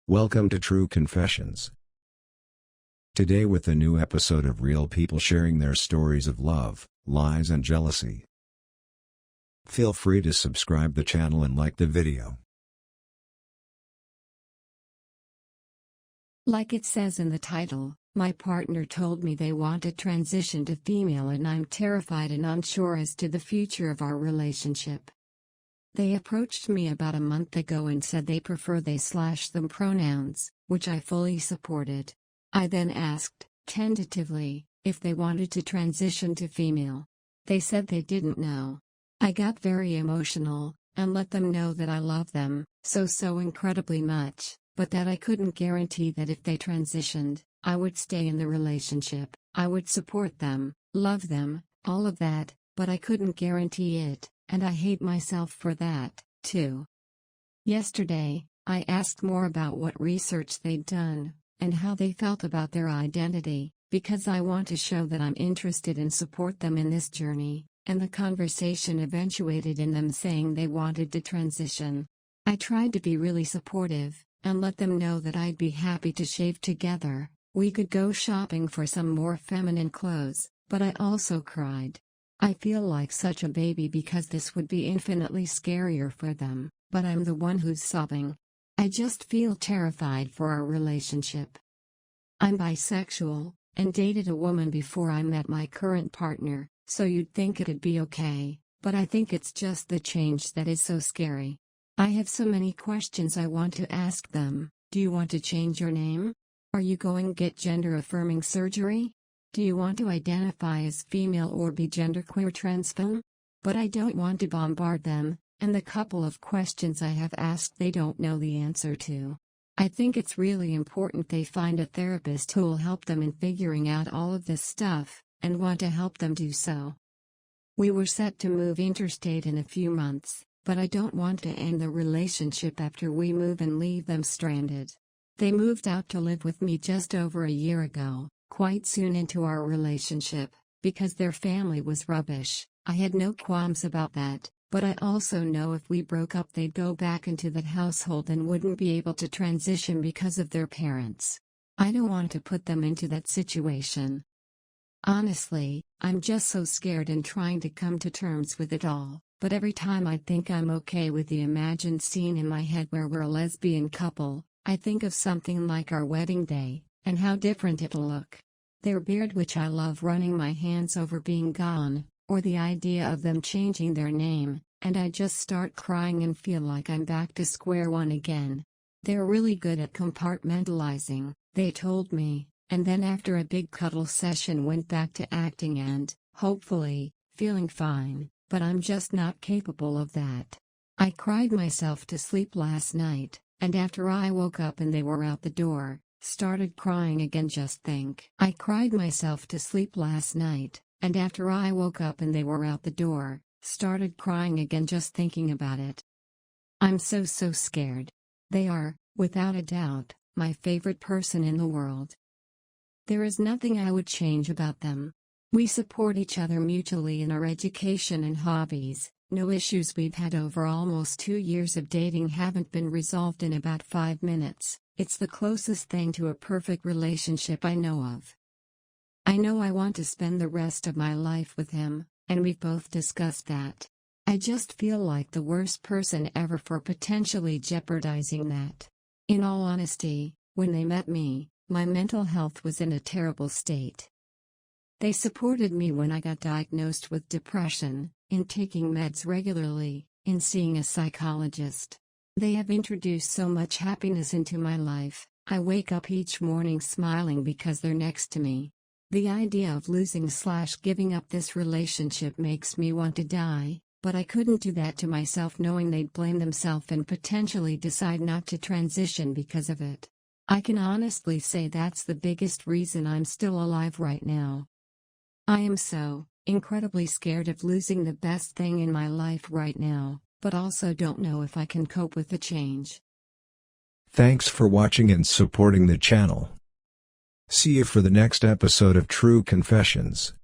Welcome to True Confessions. Today with a new episode of real people sharing their stories of love, lies and jealousy. Feel free to subscribe the channel and like the video. Like it says in the title, my partner told me they want to transition to female and I'm terrified and unsure as to the future of our relationship. They approached me about a month ago and said they prefer they/them pronouns, which I fully supported. I then asked, tentatively, if they wanted to transition to female. They said they didn't know. I got very emotional, and let them know that I love them, so incredibly much, but that I couldn't guarantee that if they transitioned, I would stay in the relationship. I would support them, love them, all of that, but I couldn't guarantee it. And I hate myself for that, too. Yesterday, I asked more about what research they'd done, and how they felt about their identity, because I want to show that I'm interested and support them in this journey, and the conversation eventuated in them saying they wanted to transition. I tried to be really supportive, and let them know that I'd be happy to shave together, we could go shopping for some more feminine clothes, but I also cried. I feel like such a baby because this would be infinitely scarier for them, but I'm the one who's sobbing. I just feel terrified for our relationship. I'm bisexual, and dated a woman before I met my current partner, so you'd think it'd be okay, but I think it's just the change that is so scary. I have so many questions I want to ask them. Do you want to change your name? Are you going to get gender-affirming surgery? Do you want to identify as female or be genderqueer transfemme? But I don't want to bombard them, and the couple of questions I have asked they don't know the answer to. I think it's really important they find a therapist who'll help them in figuring out all of this stuff, and want to help them do so. We were set to move interstate in a few months, but I don't want to end the relationship after we move and leave them stranded. They moved out to live with me just over a year ago. Quite soon into our relationship, because their family was rubbish. I had no qualms about that, but I also know if we broke up they'd go back into that household and wouldn't be able to transition because of their parents. I don't want to put them into that situation. Honestly, I'm just so scared and trying to come to terms with it all, but every time I think I'm okay with the imagined scene in my head where we're a lesbian couple, I think of something like our wedding day, and how different it'll look. Their beard, which I love running my hands over, being gone, or the idea of them changing their name, and I just start crying and feel like I'm back to square one again. They're really good at compartmentalizing, they told me, and then after a big cuddle session went back to acting and, hopefully, feeling fine, but I'm just not capable of that. I cried myself to sleep last night, and after I woke up and they were out the door, started crying again. Just think. I cried myself to sleep last night, and after I woke up and they were out the door, started crying again just thinking about it. I'm so scared. They are, without a doubt, my favorite person in the world. There is nothing I would change about them. We support each other mutually in our education and hobbies. No issues we've had over almost 2 years of dating haven't been resolved in about 5 minutes. It's the closest thing to a perfect relationship I know of. I know I want to spend the rest of my life with him, and we've both discussed that. I just feel like the worst person ever for potentially jeopardizing that. In all honesty, when they met me, my mental health was in a terrible state. They supported me when I got diagnosed with depression, in taking meds regularly, in seeing a psychologist. They have introduced so much happiness into my life. I wake up each morning smiling because they're next to me. The idea of losing/giving up this relationship makes me want to die, but I couldn't do that to myself knowing they'd blame themselves and potentially decide not to transition because of it. I can honestly say that's the biggest reason I'm still alive right now. I am so incredibly scared of losing the best thing in my life right now, but also don't know if I can cope with the change. Thanks for watching and supporting the channel. See you for the next episode of True Confessions.